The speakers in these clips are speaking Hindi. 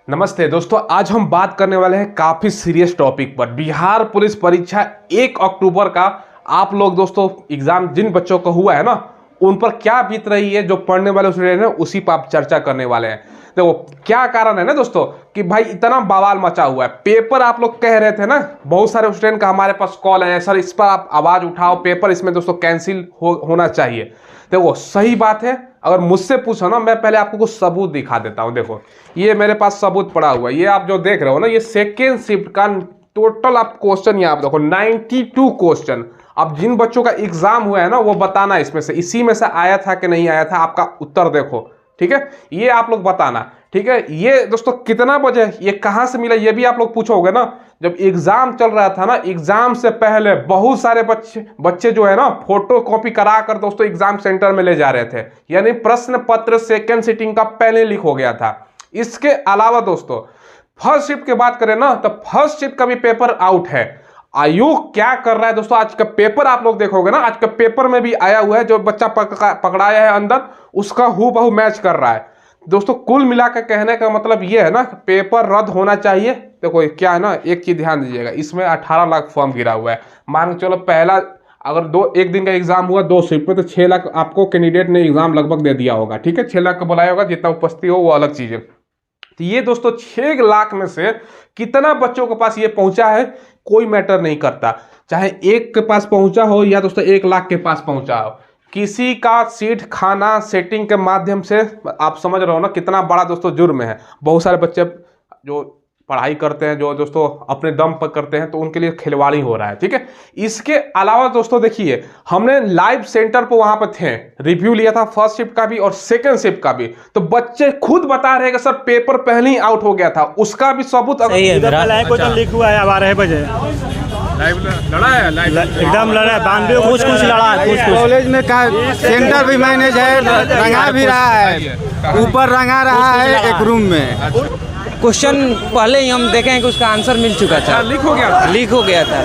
नमस्ते दोस्तों, आज हम बात करने वाले हैं काफ़ी सीरियस टॉपिक पर। बिहार पुलिस परीक्षा 1 अक्टूबर का आप लोग दोस्तों एग्जाम जिन बच्चों का हुआ है ना, उन पर क्या बीत रही है, जो पढ़ने वाले स्टूडेंट हैं उसी पर आप चर्चा करने वाले हैं। देखो क्या कारण है ना दोस्तों कि भाई इतना बवाल मचा हुआ है। पेपर आप लोग कह रहे थे ना, बहुत सारे स्टूडेंट का हमारे पास कॉल है, सर इस पर आप आवाज़ उठाओ, पेपर इसमें दोस्तों कैंसिल होना चाहिए। देखो सही बात है, अगर मुझसे पूछो ना, मैं पहले आपको कुछ सबूत दिखा देता हूं। देखो ये मेरे पास सबूत पड़ा हुआ है, ये आप जो देख रहे हो ना, ये सेकेंड शिफ्ट का टोटल आप क्वेश्चन यहाँ आप देखो 92 क्वेश्चन। अब जिन बच्चों का एग्जाम हुआ है ना, वो बताना इसमें से, इसी में से आया था कि नहीं आया था, आपका उत्तर देखो, ठीक है। ये आप लोग बताना, ठीक है। ये दोस्तों कितना बजे, ये कहाँ से मिला, ये भी आप लोग पूछोगे ना। जब एग्जाम चल रहा था ना, एग्जाम से पहले बहुत सारे बच्चे जो है ना, फोटो कॉपी करा कर दोस्तों एग्जाम सेंटर में ले जा रहे थे, यानी प्रश्न पत्र सेकेंड सिटिंग का पहले लीक हो गया था। इसके अलावा दोस्तों फर्स्ट शिफ्ट की बात करें ना, तो फर्स्ट शिफ्ट का भी पेपर आउट है। आयोग क्या कर रहा है दोस्तों, आज का पेपर आप लोग देखोगे ना, आज का पेपर में भी आया हुआ है, जो बच्चा पकड़ाया है अंदर उसका हूबहू मैच कर रहा है दोस्तों। कुल मिलाकर कहने का मतलब ये है ना, पेपर रद्द होना चाहिए। देखो क्या है ना, एक चीज ध्यान दीजिएगा, इसमें 18 लाख फॉर्म गिरा हुआ है। मान के चलो पहला अगर एक दिन का एग्जाम हुआ 2 शिफ्ट में, तो 6 लाख आपको कैंडिडेट ने एग्जाम लगभग दे दिया होगा, ठीक है। 6 लाख का बुलाया होगा, जितना उपस्थिति हो वो अलग चीज है। तो ये दोस्तों 6 लाख में से कितना बच्चों के पास ये पहुंचा है, कोई मैटर नहीं करता। चाहे एक के पास पहुंचा हो या दोस्तों 1 लाख के पास पहुंचा हो, किसी का सीट खाना सेटिंग के माध्यम से, आप समझ रहे हो ना कितना बड़ा दोस्तों जुर्म है। बहुत सारे बच्चे जो पढ़ाई करते हैं, जो दोस्तों अपने दम पर करते हैं, तो उनके लिए खिलवाड़ी हो रहा है, ठीक है। इसके अलावा दोस्तों देखिए, हमने लाइव सेंटर पर वहां पर थे, रिव्यू लिया था फर्स्ट शिफ्ट का भी और सेकंड शिफ्ट का भी, तो बच्चे खुद बता रहे हैं कि सर पेपर पहले ही आउट हो गया था, उसका भी सबूत लीक हुआ है। 12 बजे लड़ा है, एकदम लड़ा है, 92 कुछ लड़ा है, कुछ कॉलेज में का सेंटर भी मैनेज है, रंगा भी रहा है, ऊपर रंगा रहा है एक रूम में। क्वेश्चन पहले ही हम देखे हैं कि उसका आंसर मिल चुका था, लीक हो गया था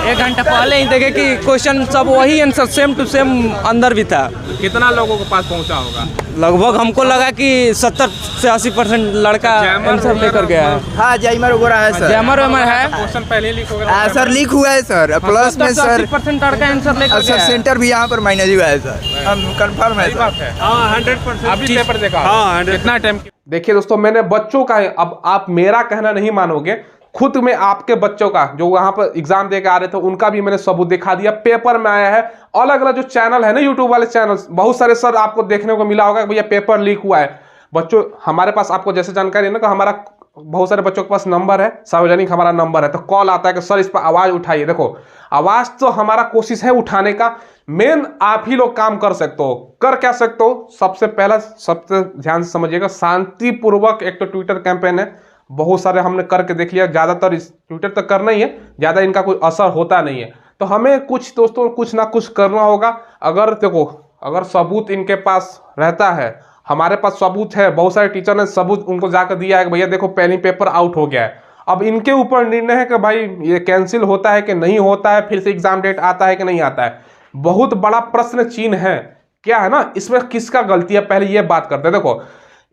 1 घंटा पहले ही देखे कि क्वेश्चन सब वही आंसर सेम टू सेम अंदर भी था। कितना लोगों के पास पहुंचा होगा? लगभग हमको लगा कि 70 से 80% लड़का आंसर लेकर गया है। हाँ जैमर वगैरह है सर, जैमर है, क्वेश्चन पहले लीक हो गया सर, लीक हुआ है सर, प्लस में सर 80% लड़का आंसर लेकर सर, सेंटर भी यहाँ पर मैनेज हुआ है सर, हम कंफर्म है सर। हाँ 100% अभी पेपर देखा? हाँ, कितना टाइम? देखिए दोस्तों, मैंने बच्चों का, अब आप मेरा कहना नहीं मानोगे, खुद में आपके बच्चों का जो वहां पर एग्जाम देकर आ रहे थे, उनका भी मैंने सबूत दिखा दिया, पेपर में आया है। अलग अलग जो चैनल है ना, यूट्यूब वाले चैनल, बहुत सारे सर आपको देखने को मिला होगा कि भैया पेपर लीक हुआ है। बच्चों हमारे पास, आपको जैसे जानकारी है ना कि हमारा बहुत सारे बच्चों के पास नंबर है, सार्वजनिक हमारा नंबर है, तो कॉल आता है कि सर इस पर आवाज उठाइए। देखो आवाज तो हमारा कोशिश है उठाने का, मेन आप ही लोग काम कर सकते हो। कर क्या सकते हो? सबसे पहला, सबसे ध्यान से समझिएगा, शांतिपूर्वक एक तो ट्विटर कैंपेन है, बहुत सारे हमने करके देख लिया, ज्यादातर इस ट्विटर तक करना ही है, ज्यादा इनका कोई असर होता नहीं है। तो हमें कुछ दोस्तों कुछ ना कुछ करना होगा। अगर देखो, अगर सबूत इनके पास रहता है, हमारे पास सबूत है, बहुत सारे टीचर ने सबूत उनको जाकर दिया है कि भैया देखो पहले पेपर आउट हो गया है। अब इनके ऊपर निर्णय है कि भाई ये कैंसिल होता है कि नहीं होता है, फिर से एग्जाम डेट आता है कि नहीं आता है। बहुत बड़ा प्रश्न चिन्ह है। क्या है ना, इसमें किसका गलती है, पहले ये बात करते हैं। देखो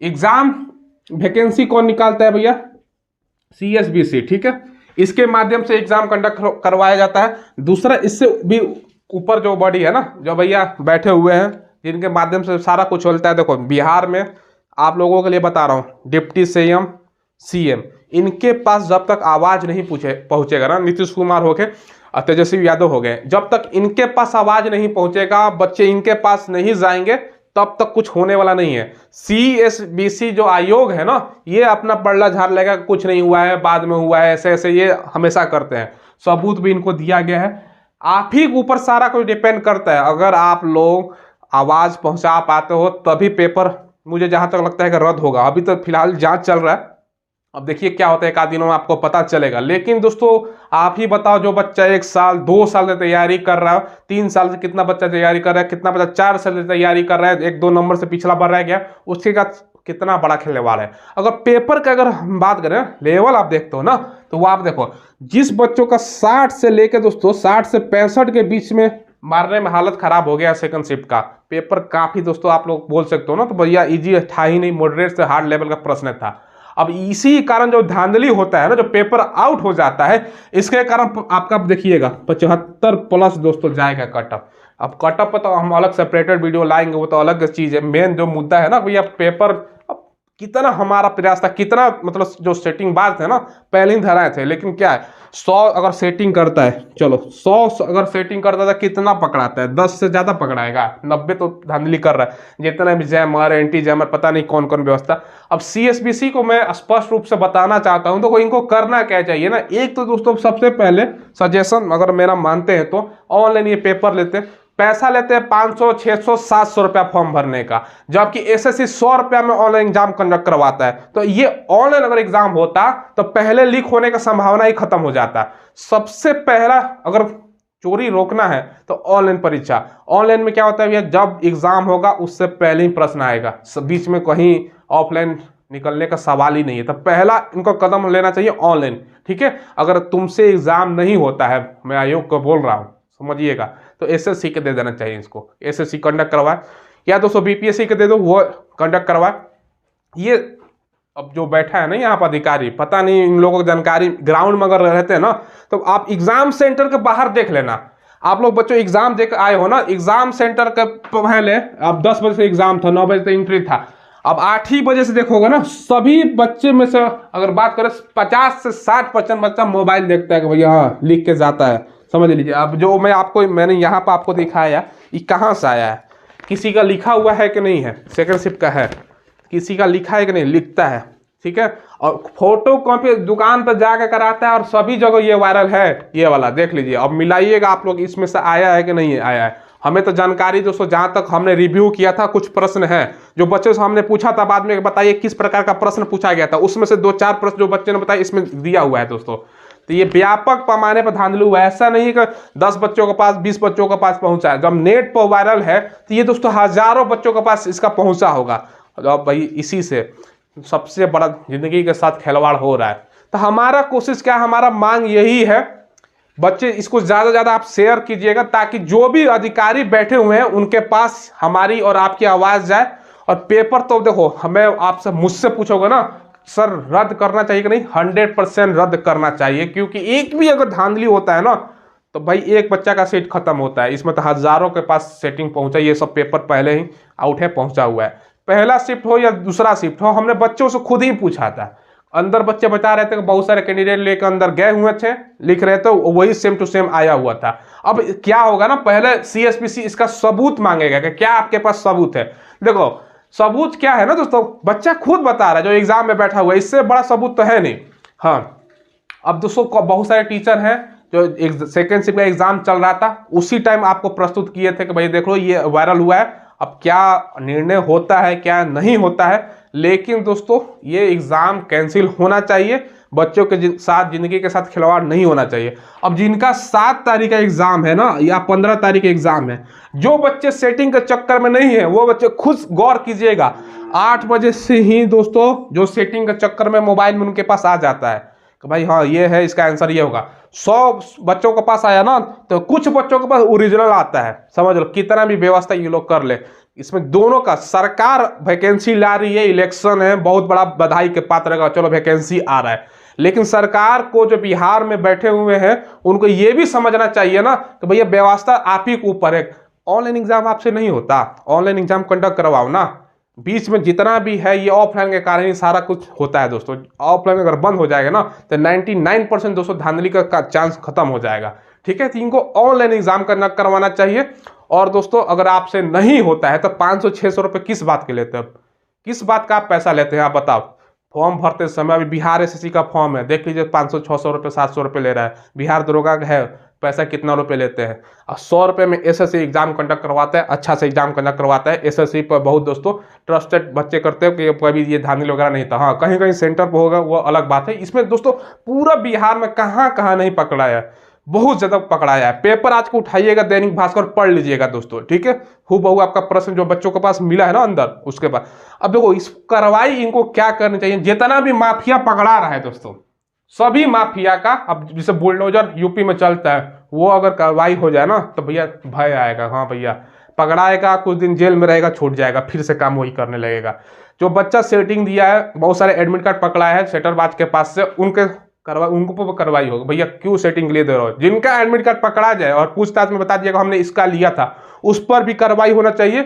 एग्जाम वैकेंसी कौन निकालता है भैया? CSBC, ठीक है। इसके माध्यम से एग्जाम कंडक्ट करवाया जाता है। दूसरा, इससे भी ऊपर जो बॉडी है ना, जो भैया बैठे हुए हैं, जिनके माध्यम से सारा कुछ चलता है। देखो बिहार में आप लोगों के लिए बता रहा हूँ, डिप्टी CM, CM, इनके पास जब तक आवाज नहीं पहुंचेगा ना, नीतीश कुमार हो गए, तेजस्वी यादव हो गए, जब तक इनके पास आवाज नहीं पहुंचेगा, बच्चे इनके पास नहीं जाएंगे, तब तक कुछ होने वाला नहीं है। CSBC जो आयोग है ना, ये अपना पल्ला झाड़ लेगा, कुछ नहीं हुआ है, बाद में हुआ है, ऐसे ऐसे ये हमेशा करते हैं। सबूत भी इनको दिया गया है। आप ही के ऊपर सारा कुछ डिपेंड करता है। अगर आप लोग आवाज पहुंचा पाते हो तभी पेपर, मुझे जहां तक लगता है कि रद्द होगा। अभी तो फिलहाल जांच चल रहा है, अब देखिए क्या होता है, 1 आध दिनों में आपको पता चलेगा। लेकिन दोस्तों आप ही बताओ, जो बच्चा 1 साल 2 साल से तैयारी कर रहा है, 3 साल से कितना बच्चा तैयारी कर रहा है, कितना बच्चा 4 साल से तैयारी कर रहा है, 1-2 नंबर से पिछला बढ़ रह गया, उसके बाद कितना बड़ा खेलने वाला है। अगर पेपर का अगर हम बात करें लेवल आप देखते हो ना, तो वो आप देखो, जिस बच्चों का 60 से लेकर दोस्तों 60 से 65 के बीच में मारने में हालत खराब हो गया, सेकंड शिफ्ट का पेपर काफी दोस्तों आप लोग बोल सकते हो ना, तो भैया इजी था ही नहीं, मॉडरेट से हार्ड लेवल का प्रश्न था। अब इसी कारण जो धांधली होता है ना, जो पेपर आउट हो जाता है, इसके कारण आपका देखिएगा 75+ दोस्तों जाएगा कट ऑफ। अब कट ऑफ पर तो हम अलग सेपरेटेड वीडियो लाएंगे, वो तो अलग चीज़ है। मेन जो मुद्दा है ना भैया, पेपर कितना हमारा प्रयास था, कितना मतलब जो सेटिंग बाज थे ना पहले ही धराए थे, लेकिन क्या है 100 अगर सेटिंग करता है, चलो 100 अगर सेटिंग करता था कितना पकड़ाता है, 10 से ज़्यादा पकड़ाएगा, 90 तो धांधली कर रहा है। जितना भी जैमर एंटी जैमर पता नहीं कौन कौन व्यवस्था। अब CSBC को मैं स्पष्ट रूप से बताना चाहता हूँ, तो इनको करना क्या चाहिए ना, एक तो दोस्तों सबसे पहले सजेशन अगर मेरा मानते हैं तो ऑनलाइन ये पेपर लेते हैं, पैसा लेते हैं 500, 600, 700 रुपया फॉर्म भरने का, जबकि SSC 100 रुपया में ऑनलाइन एग्जाम कंडक्ट करवाता है। तो ये ऑनलाइन अगर एग्जाम होता तो पहले लीक होने का संभावना ही खत्म हो जाता। सबसे पहला अगर चोरी रोकना है तो ऑनलाइन परीक्षा। ऑनलाइन में क्या होता है भैया, जब एग्जाम होगा उससे पहले ही प्रश्न आएगा, बीच में कहीं ऑफलाइन निकलने का सवाल ही नहीं है। तो पहला इनको कदम लेना चाहिए ऑनलाइन, ठीक है। अगर तुमसे एग्जाम नहीं होता है, मैं आयोग को बोल रहा हूँ समझिएगा, तो SSC के दे देना चाहिए इसको, SSC कंडक्ट करवाए, या दोस्तों BPSC के दे दो, वो कंडक्ट करवाए। ये अब जो बैठा है ना यहाँ पर अधिकारी, पता नहीं इन लोगों को जानकारी, ग्राउंड में अगर रहते हैं ना तो आप एग्जाम सेंटर के बाहर देख लेना। आप लोग बच्चों एग्जाम देख आए हो ना, एग्जाम सेंटर के पहले अब 10 बजे से एग्जाम था, 9 बजे तक एंट्री था, अब 8 ही बजे से देखोगे ना, सभी बच्चे में से अगर बात करें 50 से 60% बच्चा मोबाइल देखता है कि भैया हाँ लिख के जाता है, समझ लीजिए। अब जो मैंने यहाँ पर आपको दिखाया, ये कहाँ से आया है, किसी का लिखा हुआ है कि नहीं है, सेकंड शिफ्ट का है, किसी का लिखा है कि नहीं, लिखता है, ठीक है। और फोटो कॉपी दुकान पर जाके कराता है, और सभी जगह ये वायरल है, ये वाला देख लीजिए। अब मिलाइएगा आप लोग, इसमें से आया है कि नहीं आया है। हमें तो जानकारी दोस्तों, जहाँ तक हमने रिव्यू किया था, कुछ प्रश्न हैं जो बच्चों से हमने पूछा था, बाद में बताइए किस प्रकार का प्रश्न पूछा गया था, उसमें से 2-4 प्रश्न जो बच्चे ने बताया इसमें दिया हुआ है दोस्तों। तो ये व्यापक पैमाने पर धांधली हुआ है, ऐसा नहीं कि 10 बच्चों के पास 20 बच्चों के पास पहुंचा है। जब नेट पर वायरल है तो ये दोस्तों हजारों बच्चों के पास इसका पहुंचा होगा। अब भाई इसी से सबसे बड़ा जिंदगी के साथ खिलवाड़ हो रहा है। तो हमारा कोशिश क्या, हमारा मांग यही है, बच्चे इसको ज़्यादा से ज़्यादा आप शेयर कीजिएगा, ताकि जो भी अधिकारी बैठे हुए हैं उनके पास हमारी और आपकी आवाज़ जाए। और पेपर तो देखो, हमें आपसे मुझसे पूछोगे ना सर रद्द करना चाहिए कि नहीं, 100% रद्द करना चाहिए, क्योंकि एक भी अगर धांधली होता है ना तो भाई एक बच्चा का सीट खत्म होता है। इसमें तो हजारों के पास सेटिंग पहुंचा, ये सब पेपर पहले ही आउट है, पहुंचा हुआ है। पहला शिफ्ट हो या दूसरा शिफ्ट हो, हमने बच्चों से खुद ही पूछा था। अंदर बच्चे बता रहे थे कि बहुत सारे कैंडिडेट लेकर अंदर गए हुए थे, लिख रहे थे, वही सेम टू सेम आया हुआ था। अब क्या होगा ना, पहले CSBC इसका सबूत मांगेगा कि क्या आपके पास सबूत है। देखो सबूत क्या है ना दोस्तों, बच्चा खुद बता रहा है जो एग्जाम में बैठा हुआ है, इससे बड़ा सबूत तो है नहीं। हाँ, अब दोस्तों बहुत सारे टीचर हैं जो सेकेंड शिफ्ट का एग्जाम चल रहा था, उसी टाइम आपको प्रस्तुत किए थे कि भाई देख लो ये वायरल हुआ है, अब क्या निर्णय होता है क्या नहीं होता है। लेकिन दोस्तों ये एग्जाम कैंसिल होना चाहिए, बच्चों के साथ जिंदगी के साथ खिलवाड़ नहीं होना चाहिए। अब जिनका 7 तारीख का एग्जाम है ना, या 15 तारीख का एग्जाम है, जो बच्चे सेटिंग के चक्कर में नहीं है वो बच्चे खुद गौर कीजिएगा, 8 बजे से ही दोस्तों जो सेटिंग के चक्कर में मोबाइल में उनके पास आ जाता है कि भाई हाँ ये है, इसका आंसर ये होगा। 100 बच्चों के पास आया ना तो कुछ बच्चों के पास ओरिजिनल आता है, समझ लो कितना भी व्यवस्था ये लोग कर ले। इसमें दोनों का, सरकार वैकेंसी ला रही है, इलेक्शन है, बहुत बड़ा बधाई के पात्र रहेगा, चलो वैकेंसी आ रहा है, लेकिन सरकार को जो बिहार में बैठे हुए हैं उनको ये भी समझना चाहिए ना कि भैया व्यवस्था आप ही के ऊपर है। ऑनलाइन एग्जाम आपसे नहीं होता, ऑनलाइन एग्जाम कंडक्ट करवाओ ना। बीच में जितना भी है ये ऑफलाइन के कारण ही सारा कुछ होता है दोस्तों। ऑफलाइन अगर बंद हो जाएगा ना तो 99% दोस्तों धांधली का चांस खत्म हो जाएगा, ठीक है। तो इनको ऑनलाइन एग्जाम करवाना चाहिए। और दोस्तों अगर आपसे नहीं होता है तो 500-600 रुपये किस बात के लेते हैं, किस बात का आप पैसा लेते हैं आप बताओ। फॉर्म भरते समय अभी बिहार SSC का फॉर्म है, देख लीजिए 500-600 रुपये 700 रुपये ले रहा है। बिहार दरोगा का है, पैसा कितना रुपए लेते हैं, और 100 रुपये में SSC एग्जाम कंडक्ट करवाता है, अच्छा से एग्जाम कंडक्ट करवाता है। SSC पर बहुत दोस्तों ट्रस्टेड बच्चे करते हो कि कभी ये धांधली वगैरह नहीं था। हाँ कहीं कहीं सेंटर पर होगा वो अलग बात है। इसमें दोस्तों पूरा बिहार में कहाँ नहीं पकड़ाया है, बहुत ज़्यादा पकड़ाया है। पेपर आज को उठाइएगा, दैनिक भास्कर पढ़ लीजिएगा दोस्तों, ठीक है। हूबहू आपका प्रश्न जो बच्चों के पास मिला है ना अंदर, उसके बाद अब देखो इस कार्रवाई इनको क्या करनी चाहिए। जितना भी माफिया पकड़ा रहा है दोस्तों, सभी माफिया का, अब जैसे बुलडोजर यूपी में चलता है, वो अगर कार्रवाई हो जाए ना तो भैया भय आएगा, हाँ भैया पकड़ाएगा, कुछ दिन जेल में रहेगा, छूट जाएगा, फिर से काम वही करने लगेगा। जो बच्चा सेटिंग दिया है, बहुत सारे एडमिट कार्ड पकड़ाया है सेटरबाज के पास से, उनको कार्रवाई होगी। भैया क्यों सेटिंग के लिए दे रहे हो? जिनका एडमिट कार्ड पकड़ा जाए और पूछताछ में बता दिया हमने इसका लिया था, उस पर भी कार्रवाई होना चाहिए।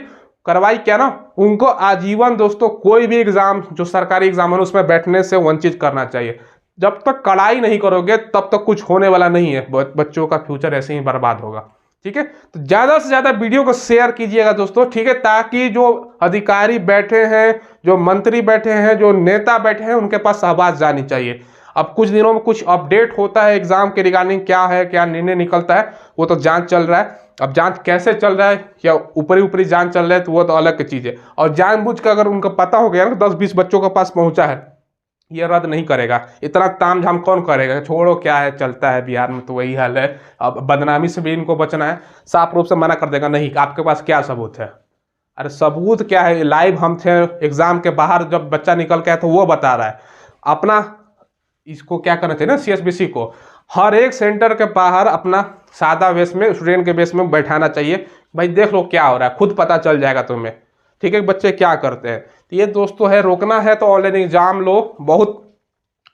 कार्रवाई क्या ना, उनको आजीवन दोस्तों कोई भी एग्जाम जो सरकारी एग्जाम है उसमें बैठने से वंचित करना चाहिए। जब तक कड़ाई नहीं करोगे तब तक कुछ होने वाला नहीं है, बच्चों का फ्यूचर ऐसे ही बर्बाद होगा। ठीक है, तो ज्यादा से ज्यादा वीडियो को शेयर कीजिएगा दोस्तों, ठीक है, ताकि जो अधिकारी बैठे हैं, जो मंत्री बैठे हैं, जो नेता बैठे हैं, उनके पास आवाज जानी चाहिए। अब कुछ दिनों में कुछ अपडेट होता है एग्जाम के रिगार्डिंग, क्या है क्या निर्णय निकलता है वो तो जांच चल रहा है। अब जांच कैसे चल रहा है, या ऊपरी जांच चल रहा है, तो वो तो अलग की चीज है। और जानबूझ कर अगर उनको पता हो गया ना 10-20 बच्चों के पास पहुंचा है, ये रद्द नहीं करेगा। इतना तामझाम कौन करेगा? छोड़ो, क्या है चलता है बिहार में, तो वही हाल है। अब बदनामी से भी इनको बचना है, साफ रूप से मना कर देगा, नहीं आपके पास क्या सबूत है? अरे सबूत क्या है? लाइव हम थे एग्जाम के बाहर, जब बच्चा निकल के आया तो वो बता रहा है। अपना इसको क्या करना चाहिए ना, CSBC को हर एक सेंटर के बाहर अपना सादा वेश में, स्टूडेंट के वेश में बैठाना चाहिए। भाई देख लो क्या हो रहा है, खुद पता चल जाएगा तुम्हें। ठीक है, बच्चे क्या करते हैं। तो ये दोस्तों है, रोकना है तो ऑनलाइन एग्जाम लो, बहुत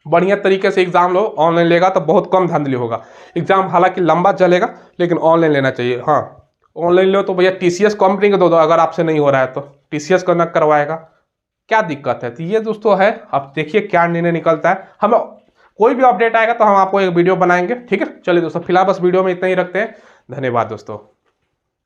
बढ़िया तरीके से एग्जाम लो। ऑनलाइन लेगा तो बहुत कम धांधली होगा। एग्जाम हालांकि लंबा चलेगा लेकिन ऑनलाइन लेना चाहिए। हाँ, ऑनलाइन लो तो भैया TCS कंपनी को दो, अगर आपसे नहीं हो रहा है तो TCS को न करवाएगा, क्या दिक्कत है? तो ये दोस्तों है, अब देखिए क्या निर्णय निकलता है। हम कोई भी अपडेट आएगा तो हम आपको एक वीडियो बनाएंगे। ठीक है, चलिए दोस्तों फिलहाल बस वीडियो में इतना ही रखते हैं। धन्यवाद दोस्तों।